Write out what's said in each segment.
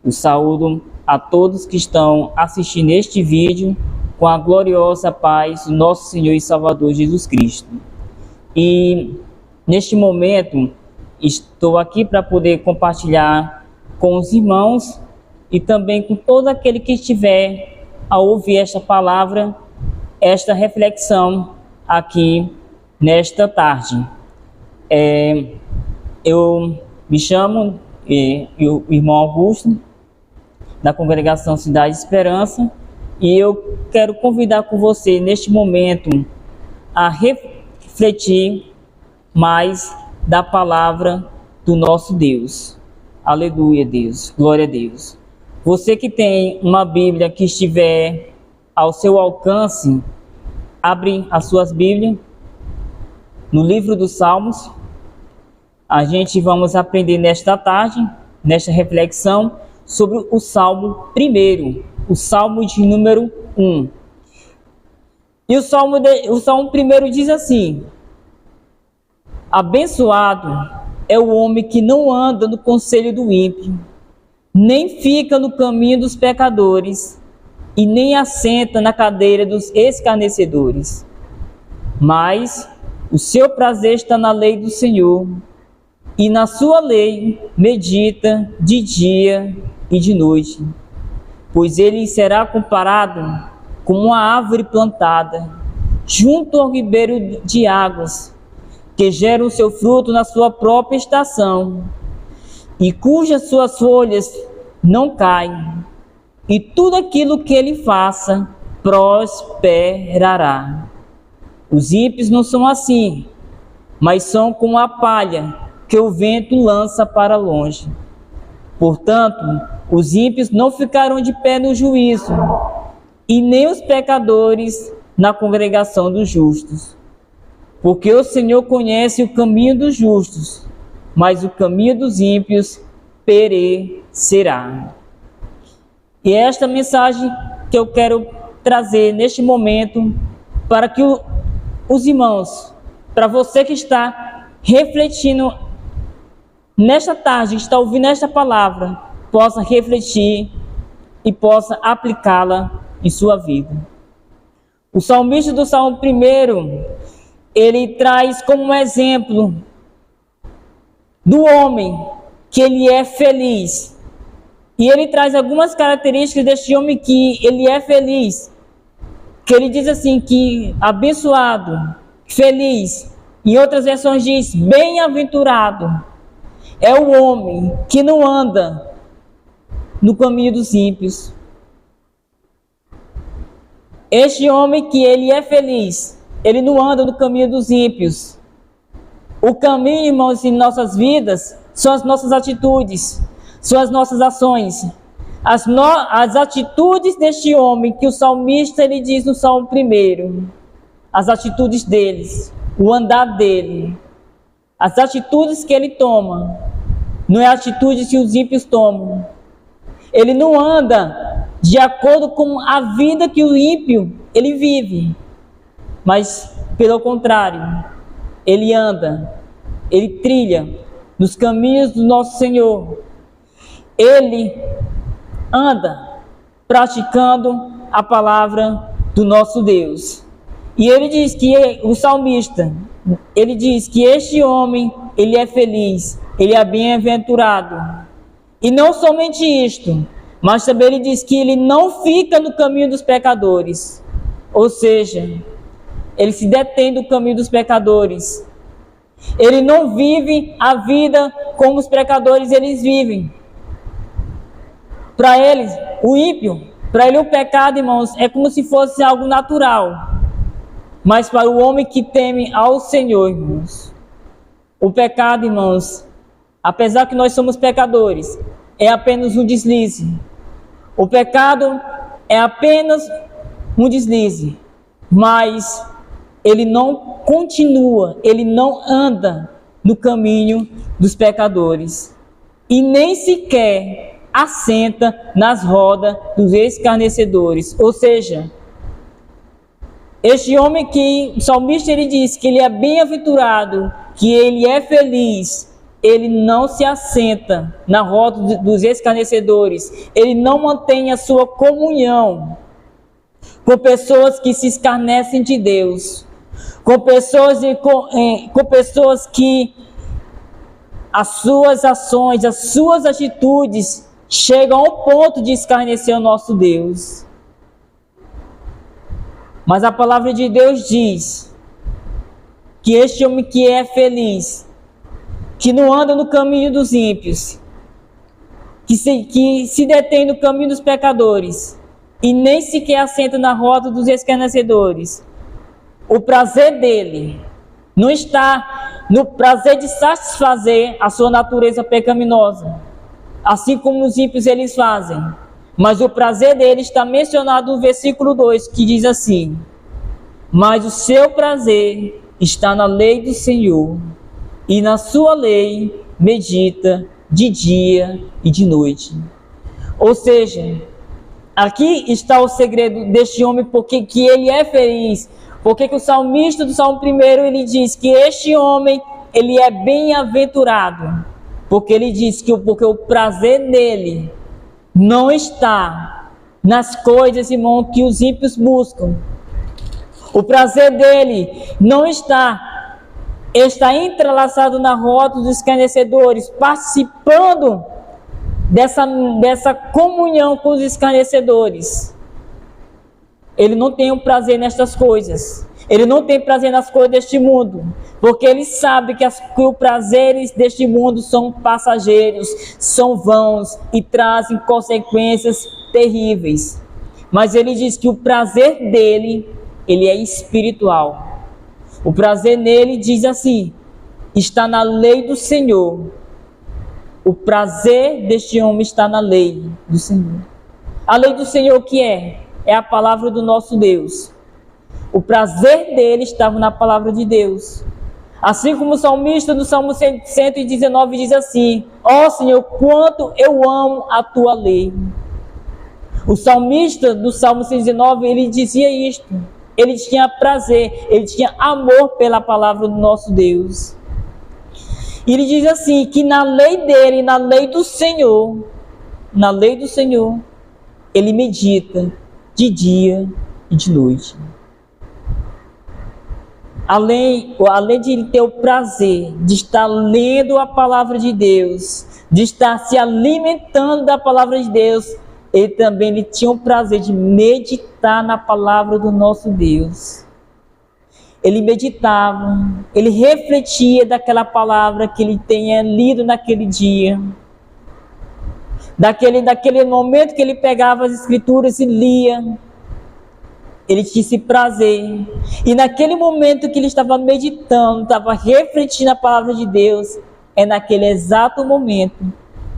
Eu saúdo a todos que estão assistindo este vídeo com a gloriosa paz do nosso Senhor e Salvador Jesus Cristo. E neste momento estou aqui para poder compartilhar com os irmãos e também com todo aquele que estiver a ouvir esta palavra, esta reflexão aqui nesta tarde. Eu me chamo o irmão Augusto, da congregação Cidade de Esperança, e eu quero convidar com você neste momento a refletir mais da palavra do nosso Deus. Aleluia, Deus, glória a Deus. Você que tem uma Bíblia que estiver ao seu alcance, abre as suas Bíblias no livro dos Salmos. A gente vamos aprender nesta tarde, nesta reflexão, sobre o Salmo primeiro, o Salmo de número 1. E o Salmo primeiro diz assim: abençoado é o homem que não anda no conselho do ímpio, nem fica no caminho dos pecadores, e nem assenta na cadeira dos escarnecedores. Mas o seu prazer está na lei do Senhor, e na sua lei medita de dia e de noite. Pois ele será comparado com uma árvore plantada junto ao ribeiro de águas, que gera o seu fruto na sua própria estação, e cujas suas folhas não caem, e tudo aquilo que ele faça prosperará. Os ímpios não são assim, mas são como a palha que o vento lança para longe. Portanto, os ímpios não ficarão de pé no juízo, e nem os pecadores na congregação dos justos. Porque o Senhor conhece o caminho dos justos, mas o caminho dos ímpios perecerá. E é esta mensagem que eu quero trazer neste momento, para que os irmãos, para você que está refletindo nesta tarde, que está ouvindo esta palavra, possa refletir e possa aplicá-la em sua vida. O salmista do Salmo 1, ele traz como um exemplo do homem que ele é feliz. E ele traz algumas características deste homem que ele é feliz. Que ele diz assim, que abençoado, feliz. Em outras versões diz, bem-aventurado é o homem que não anda no caminho dos ímpios. Este homem que ele é feliz, ele não anda no caminho dos ímpios. O caminho, irmãos, em nossas vidas são as nossas atitudes, são as nossas ações. As atitudes deste homem que o salmista ele diz no Salmo 1, as atitudes deles, o andar dele, as atitudes que ele toma, não é a atitude que os ímpios tomam. Ele não anda de acordo com a vida que o ímpio ele vive, mas pelo contrário, ele anda, ele trilha nos caminhos do nosso Senhor. Ele anda praticando a palavra do nosso Deus. E ele diz que o salmista, ele diz que este homem, ele é feliz, ele é bem-aventurado. E não somente isto, mas também ele diz que ele não fica no caminho dos pecadores. Ou seja, ele se detém do caminho dos pecadores. Ele não vive a vida como os pecadores eles vivem. Para eles, o ímpio, para ele o pecado, irmãos, é como se fosse algo natural. Mas para o homem que teme ao Senhor, irmãos, o pecado, irmãos, apesar que nós somos pecadores, é apenas um deslize. O pecado é apenas um deslize, mas ele não continua, ele não anda no caminho dos pecadores e nem sequer assenta nas rodas dos escarnecedores. Ou seja, este homem que o salmista ele diz que ele é bem-aventurado, que ele é feliz, ele não se assenta na roda dos escarnecedores, ele não mantém a sua comunhão com pessoas que se escarnecem de Deus, com pessoas que as suas ações, as suas atitudes chegam ao ponto de escarnecer o nosso Deus. Mas a palavra de Deus diz que este homem que é feliz, que não anda no caminho dos ímpios, que se detém no caminho dos pecadores e nem sequer assenta na roda dos escarnecedores, o prazer dele não está no prazer de satisfazer a sua natureza pecaminosa, assim como os ímpios eles fazem, mas o prazer dele está mencionado no versículo 2, que diz assim: mas o seu prazer está na lei do Senhor, e na sua lei medita de dia e de noite. Ou seja, aqui está o segredo deste homem, porque que ele é feliz. Porque que o salmista do Salmo 1, ele diz que este homem, ele é bem-aventurado. Porque ele diz porque o prazer dele não está nas coisas, irmão, que os ímpios buscam. O prazer dele não está entrelaçado na roda dos escarnecedores, participando dessa comunhão com os escarnecedores. Ele não tem um prazer nestas coisas. Ele não tem prazer nas coisas deste mundo, porque ele sabe que os prazeres deste mundo são passageiros, são vãos e trazem consequências terríveis. Mas ele diz que o prazer dele, ele é espiritual. O prazer nele, diz assim, está na lei do Senhor. O prazer deste homem está na lei do Senhor. A lei do Senhor o que é? É a palavra do nosso Deus. O prazer dele estava na palavra de Deus. Assim como o salmista do Salmo 119 diz assim: ó Senhor, quanto eu amo a tua lei. O salmista do Salmo 119, ele dizia isto. Ele tinha prazer, ele tinha amor pela palavra do nosso Deus. E ele diz assim, que na lei dele, na lei do Senhor, ele medita de dia e de noite. Além de ele ter o prazer de estar lendo a palavra de Deus, de estar se alimentando da palavra de Deus, ele tinha o prazer de meditar na palavra do nosso Deus. Ele meditava, ele refletia daquela palavra que ele tenha lido naquele dia. Daquele momento que ele pegava as escrituras e lia, ele tinha esse prazer. E naquele momento que ele estava meditando, estava refletindo a palavra de Deus, é naquele exato momento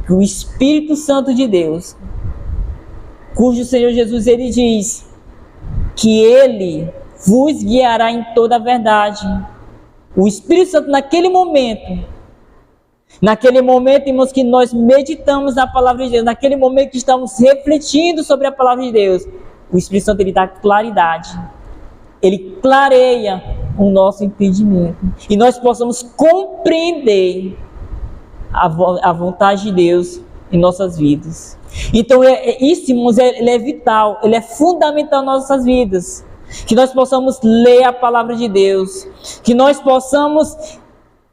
que o Espírito Santo de Deus, cujo Senhor Jesus, ele diz que ele vos guiará em toda a verdade. O Espírito Santo naquele momento, irmãos, que nós meditamos na palavra de Deus, naquele momento que estamos refletindo sobre a palavra de Deus, o Espírito Santo, ele dá claridade, ele clareia o nosso entendimento, e nós possamos compreender a vontade de Deus em nossas vidas. Então, isso, irmãos, ele é vital, ele é fundamental em nossas vidas, que nós possamos ler a palavra de Deus, que nós possamos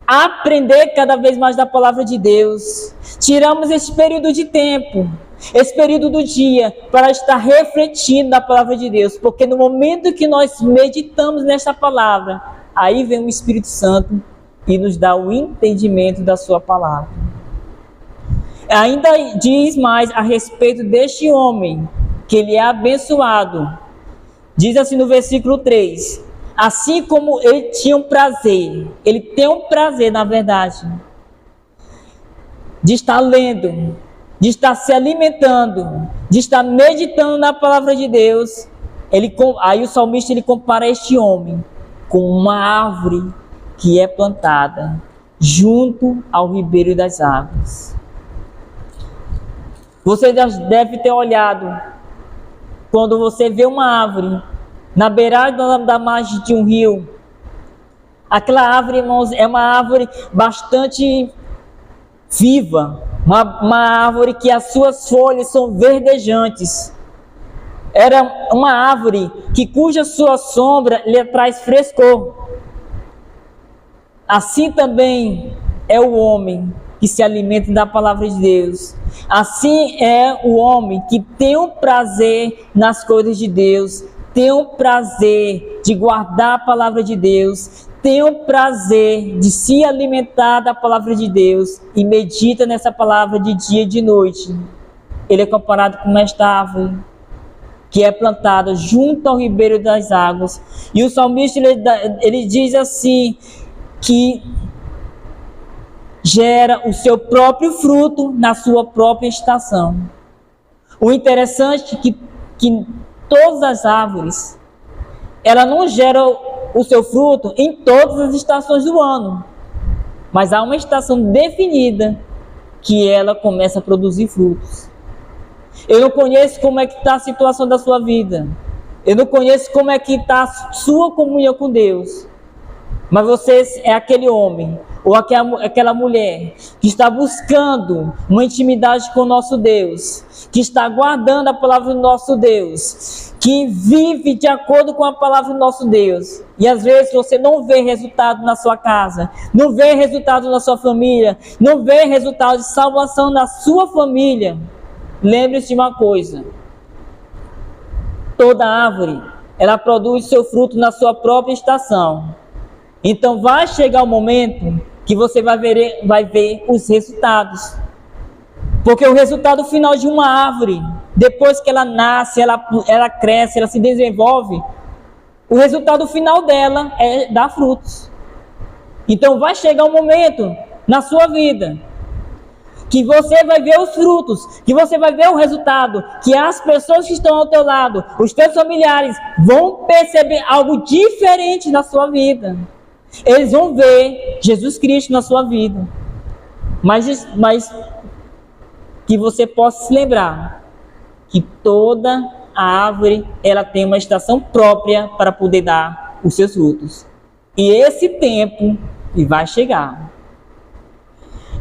aprender cada vez mais da palavra de Deus. Tiramos esse período de tempo, esse período do dia, para estar refletindo na palavra de Deus, porque no momento que nós meditamos nesta palavra, aí vem o Espírito Santo e nos dá o entendimento da sua palavra. Ainda diz mais a respeito deste homem, que ele é abençoado. Diz assim no versículo 3, assim como ele tinha um prazer, ele tem um prazer, na verdade, de estar lendo, de estar se alimentando, de estar meditando na palavra de Deus. Aí o salmista, ele compara este homem com uma árvore que é plantada junto ao ribeiro das águas. Você já deve ter olhado, quando você vê uma árvore na beirada da margem de um rio, aquela árvore, irmãos, é uma árvore bastante viva, uma árvore que as suas folhas são verdejantes. Era uma árvore cuja sua sombra lhe traz frescor. Assim também é o homem que se alimenta da palavra de Deus. Assim é o homem que tem o prazer nas coisas de Deus, tem o prazer de guardar a palavra de Deus, tem o prazer de se alimentar da palavra de Deus e medita nessa palavra de dia e de noite. Ele é comparado com esta árvore que é plantada junto ao ribeiro das águas. E o salmista ele diz assim, que gera o seu próprio fruto na sua própria estação. O interessante é que todas as árvores, ela não gera o seu fruto em todas as estações do ano, mas há uma estação definida que ela começa a produzir frutos. Eu não conheço como é que está a situação da sua vida, eu não conheço como é que está a sua comunhão com Deus, mas você é aquele homem ou aquela mulher que está buscando uma intimidade com o nosso Deus, que está guardando a palavra do nosso Deus, que vive de acordo com a palavra do nosso Deus. E às vezes você não vê resultado na sua casa, não vê resultado na sua família, não vê resultado de salvação na sua família. Lembre-se de uma coisa: toda árvore, ela produz seu fruto na sua própria estação. Então vai chegar o momento que você vai ver os resultados. Porque o resultado final de uma árvore, depois que ela nasce, ela cresce, ela se desenvolve, o resultado final dela é dar frutos. Então vai chegar um momento na sua vida que você vai ver os frutos, que você vai ver o resultado, que as pessoas que estão ao teu lado, os teus familiares, vão perceber algo diferente na sua vida. Eles vão ver Jesus Cristo na sua vida. Mas que você possa se lembrar que toda a árvore, ela tem uma estação própria para poder dar os seus frutos. E esse tempo vai chegar.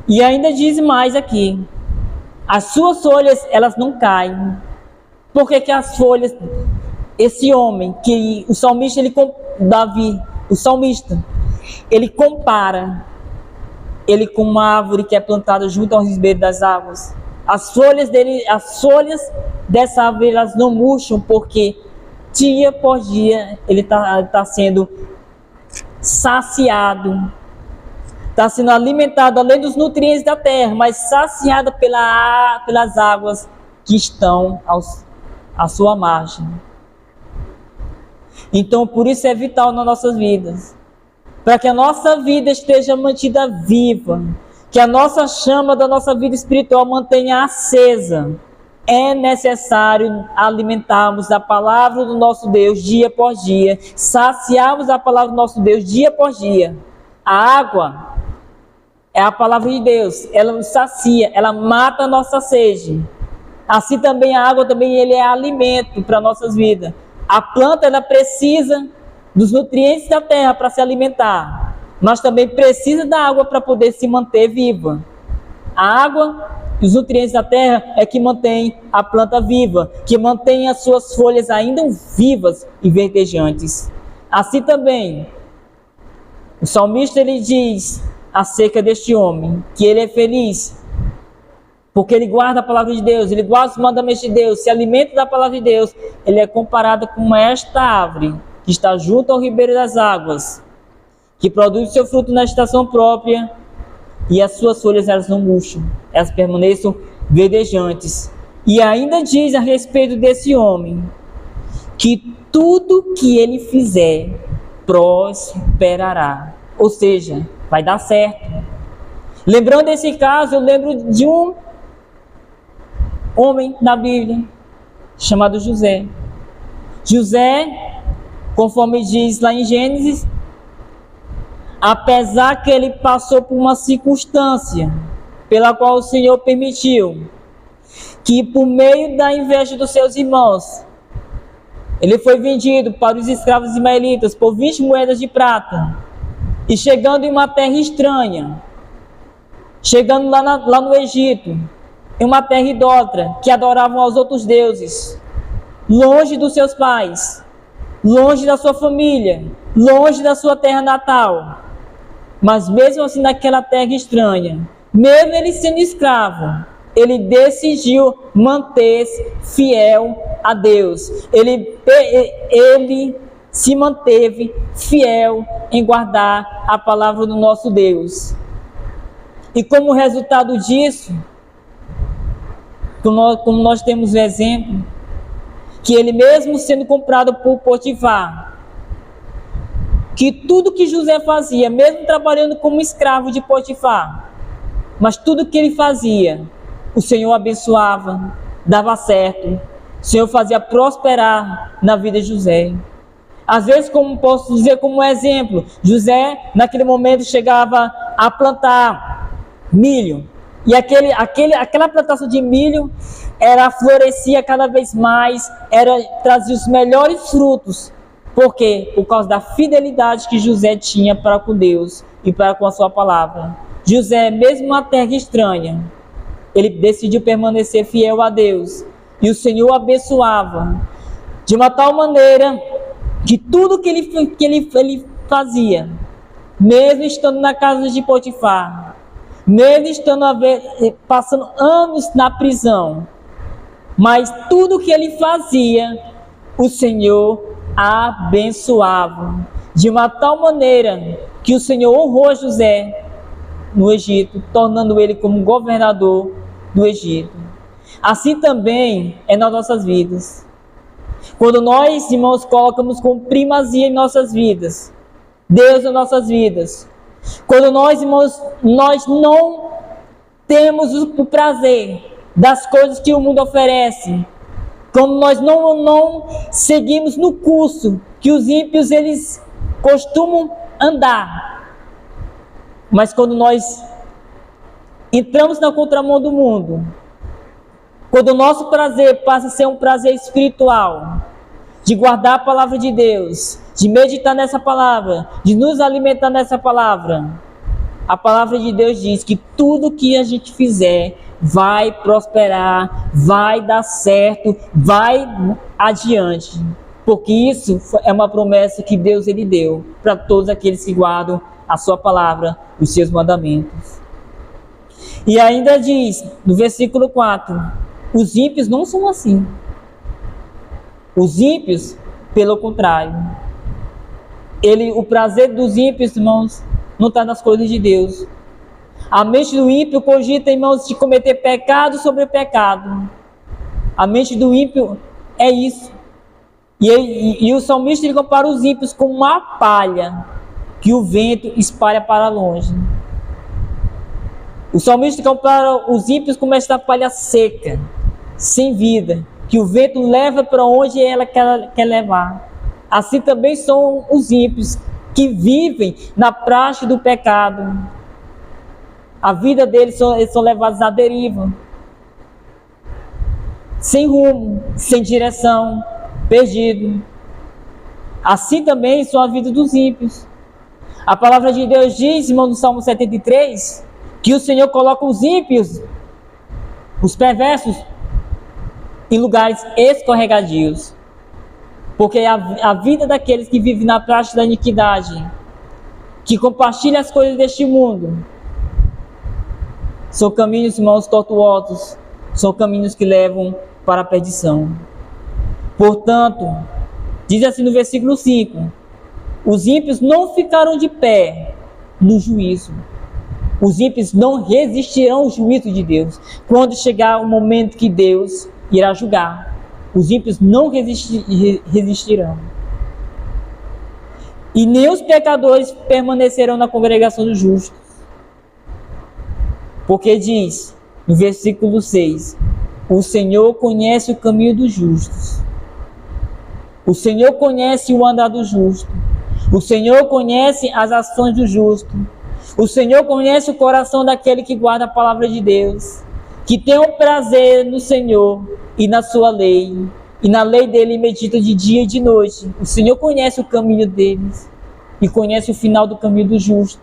E ainda diz mais aqui: as suas folhas, elas não caem. Por que as folhas, esse homem, que o salmista, Davi, o salmista, ele compara ele com uma árvore que é plantada junto ao ribeiro das águas. As folhas dessa árvore, elas não murcham, porque dia por dia ele está sendo saciado, está sendo alimentado além dos nutrientes da terra, mas saciado pelas águas que estão à sua margem. Então, por isso é vital nas nossas vidas, para que a nossa vida esteja mantida viva, que a nossa chama da nossa vida espiritual mantenha acesa. É necessário alimentarmos a palavra do nosso Deus dia após dia, saciarmos a palavra do nosso Deus dia após dia. A água é a palavra de Deus, ela nos sacia, ela mata a nossa sede. Assim também a água ele é alimento para nossas vidas. A planta, ela precisa dos nutrientes da terra para se alimentar, mas também precisa da água para poder se manter viva. A água e os nutrientes da terra é que mantém a planta viva, que mantém as suas folhas ainda vivas e verdejantes. Assim também, o salmista ele diz acerca deste homem que ele é feliz porque ele guarda a palavra de Deus, ele guarda os mandamentos de Deus, se alimenta da palavra de Deus. Ele é comparado com esta árvore que está junto ao ribeiro das águas, que produz seu fruto na estação própria, e as suas folhas elas não murcham, elas permaneçam verdejantes. E ainda diz a respeito desse homem que tudo que ele fizer prosperará, ou seja, vai dar certo. Lembrando desse caso, eu lembro de um homem na Bíblia chamado José. José, conforme diz lá em Gênesis, apesar que ele passou por uma circunstância pela qual o Senhor permitiu que, por meio da inveja dos seus irmãos, ele foi vendido para os escravos ismaelitas por 20 moedas de prata, e chegando em uma terra estranha, chegando lá no Egito, em uma terra idólatra, que adoravam aos outros deuses, longe dos seus pais, longe da sua família, longe da sua terra natal. Mas mesmo assim, naquela terra estranha, mesmo ele sendo escravo, ele decidiu manter-se fiel a Deus. Ele se manteve fiel em guardar a palavra do nosso Deus. E como resultado disso, como nós temos o exemplo, que ele mesmo sendo comprado por Potifar, que tudo que José fazia, mesmo trabalhando como escravo de Potifar, mas tudo que ele fazia, o Senhor abençoava, dava certo, o Senhor fazia prosperar na vida de José. Às vezes, como posso dizer como exemplo, José naquele momento chegava a plantar milho, e aquela plantação de milho florescia cada vez mais, trazia os melhores frutos. Por quê? Por causa da fidelidade que José tinha para com Deus e para com a sua palavra. José, mesmo uma terra estranha, ele decidiu permanecer fiel a Deus. E o Senhor abençoava de uma tal maneira que tudo que ele fazia, mesmo estando na casa de Potifar, mesmo estando passando anos na prisão, mas tudo que ele fazia, o Senhor abençoava de uma tal maneira que o Senhor honrou José no Egito, tornando ele como governador do Egito. Assim também é nas nossas vidas. Quando nós, irmãos, colocamos como primazia em nossas vidas Deus em nossas vidas, quando nós, irmãos, nós não temos o prazer das coisas que o mundo oferece, quando nós não seguimos no curso que os ímpios eles costumam andar, mas quando nós entramos na contramão do mundo, quando o nosso prazer passa a ser um prazer espiritual, de guardar a palavra de Deus, de meditar nessa palavra, de nos alimentar nessa palavra, a palavra de Deus diz que tudo que a gente fizer vai prosperar, vai dar certo, vai adiante, porque isso é uma promessa que Deus ele deu para todos aqueles que guardam a sua palavra, os seus mandamentos. E ainda diz, no versículo 4, os ímpios não são assim. Os ímpios, pelo contrário, o prazer dos ímpios, irmãos, não está nas coisas de Deus. A mente do ímpio cogita, irmãos, de cometer pecado sobre pecado. A mente do ímpio é isso. E o salmista ele compara os ímpios com uma palha que o vento espalha para longe. O salmista compara os ímpios como esta palha seca, sem vida, que o vento leva para onde ela quer levar. Assim também são os ímpios que vivem na praxe do pecado. A vida deles eles são levados à deriva, sem rumo, sem direção, perdido. Assim também são a vida dos ímpios. A palavra de Deus diz, irmão, no Salmo 73, que o Senhor coloca os ímpios, os perversos, em lugares escorregadios. Porque a vida daqueles que vivem na praxe da iniquidade, que compartilham as coisas deste mundo, são caminhos, irmãos, tortuosos, são caminhos que levam para a perdição. Portanto, diz assim no versículo 5, os ímpios não ficaram de pé no juízo. Os ímpios não resistirão ao juízo de Deus. Quando chegar o momento que Deus irá julgar, os ímpios não resistirão. E nem os pecadores permanecerão na congregação dos justos. Porque diz, no versículo 6, o Senhor conhece o caminho dos justos. O Senhor conhece o andar do justo. O Senhor conhece as ações do justo. O Senhor conhece o coração daquele que guarda a palavra de Deus, que tem um prazer no Senhor e na sua lei, e na lei dele medita de dia e de noite. O Senhor conhece o caminho deles e conhece o final do caminho do justo.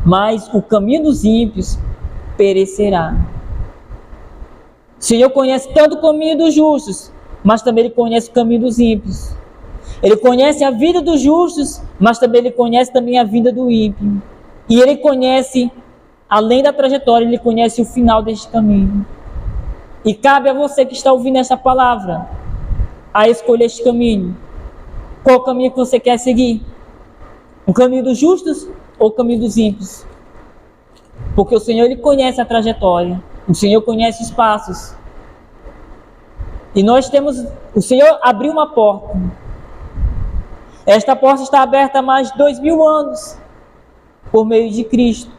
mas o caminho dos ímpios perecerá. O Senhor conhece tanto o caminho dos justos, mas também Ele conhece o caminho dos ímpios. Ele conhece a vida dos justos, mas também Ele conhece também a vida do ímpio. E Ele conhece, além da trajetória, Ele conhece o final deste caminho. E cabe a você que está ouvindo esta palavra, a escolher este caminho. Qual caminho que você quer seguir? O caminho dos justos ou o caminho dos ímpios? Porque o Senhor, Ele conhece a trajetória. O Senhor conhece os passos. E o Senhor abriu uma porta. Esta porta está aberta há mais de 2000 anos, por meio de Cristo.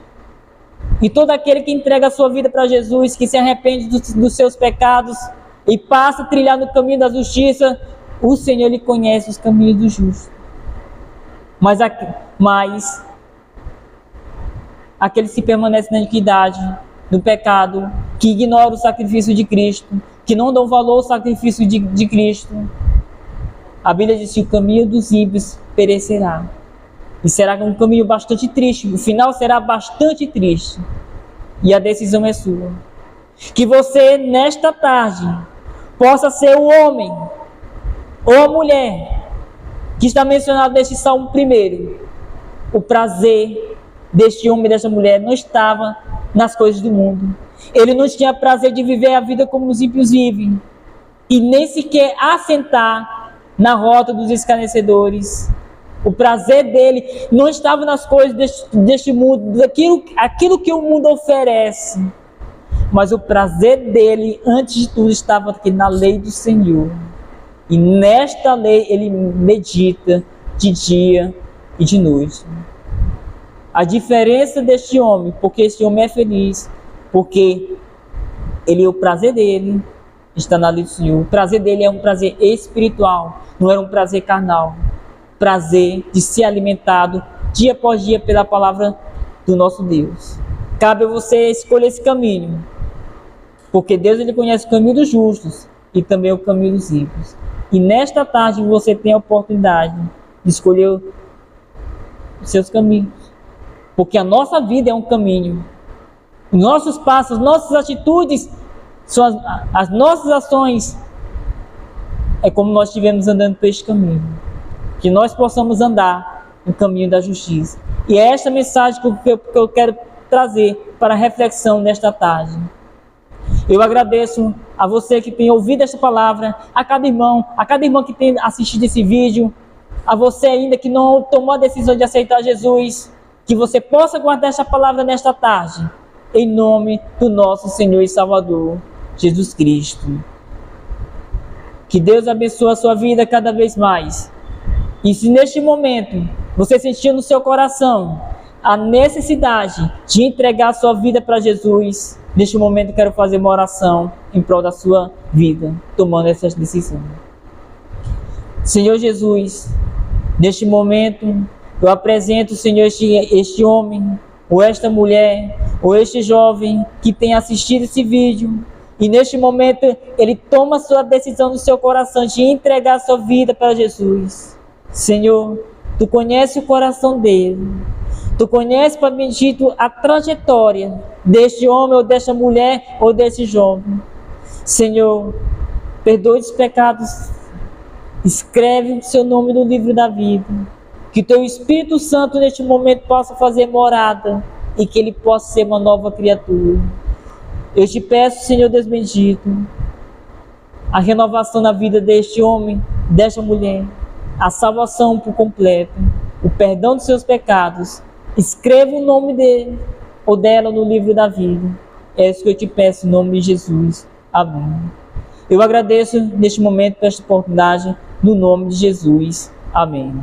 E todo aquele que entrega a sua vida para Jesus, que se arrepende dos seus pecados e passa a trilhar no caminho da justiça, o Senhor, Ele conhece os caminhos do justo. Mas aqueles que permanecem na iniquidade, no pecado, que ignoram o sacrifício de Cristo, que não dão valor ao sacrifício de Cristo, a Bíblia diz que o caminho dos ímpios perecerá. E será um caminho bastante triste. O final será bastante triste. E a decisão é sua. Que você, nesta tarde, possa ser o homem ou a mulher que está mencionado neste Salmo 1. O prazer deste homem e desta mulher não estava nas coisas do mundo. Ele não tinha prazer de viver a vida como os ímpios vivem. E nem sequer assentar na rota dos escarnecedores. O prazer dele não estava nas coisas deste mundo, aquilo que o mundo oferece. Mas o prazer dele, antes de tudo, estava aqui na lei do Senhor. E nesta lei ele medita de dia e de noite. A diferença deste homem, porque este homem é feliz, porque o prazer dele está na lei do Senhor. O prazer dele é um prazer espiritual, não era um prazer carnal. Prazer de ser alimentado dia após dia pela palavra do nosso Deus. Cabe a você escolher esse caminho, porque Deus, Ele conhece o caminho dos justos e também o caminho dos ímpios. E nesta tarde você tem a oportunidade de escolher os seus caminhos, porque a nossa vida é um caminho. Nossos passos, nossas atitudes, as nossas ações, é como nós estivemos andando por este caminho. Que nós possamos andar no caminho da justiça. E é esta mensagem que eu quero trazer para a reflexão nesta tarde. Eu agradeço a você que tem ouvido esta palavra, a cada irmã que tem assistido esse vídeo, a você ainda que não tomou a decisão de aceitar Jesus, que você possa guardar esta palavra nesta tarde, em nome do nosso Senhor e Salvador, Jesus Cristo. Que Deus abençoe a sua vida cada vez mais. E se neste momento você sentir no seu coração a necessidade de entregar a sua vida para Jesus, neste momento eu quero fazer uma oração em prol da sua vida, tomando essas decisões. Senhor Jesus, neste momento eu apresento, Senhor, este homem, ou esta mulher, ou este jovem que tem assistido esse vídeo, e neste momento ele toma a sua decisão no seu coração de entregar a sua vida para Jesus. Senhor, Tu conheces o coração dele. Tu conheces, Pai bendito, a trajetória deste homem, ou desta mulher, ou desse jovem. Senhor, perdoe os pecados. Escreve o seu nome no livro da vida. Que Teu Espírito Santo neste momento possa fazer morada e que ele possa ser uma nova criatura. Eu te peço, Senhor Deus bendito, a renovação na vida deste homem, desta mulher, a salvação por completo, o perdão dos seus pecados. Escreva o nome dele ou dela no livro da vida. É isso que eu te peço em nome de Jesus. Amém. Eu agradeço neste momento por esta oportunidade, no nome de Jesus. Amém.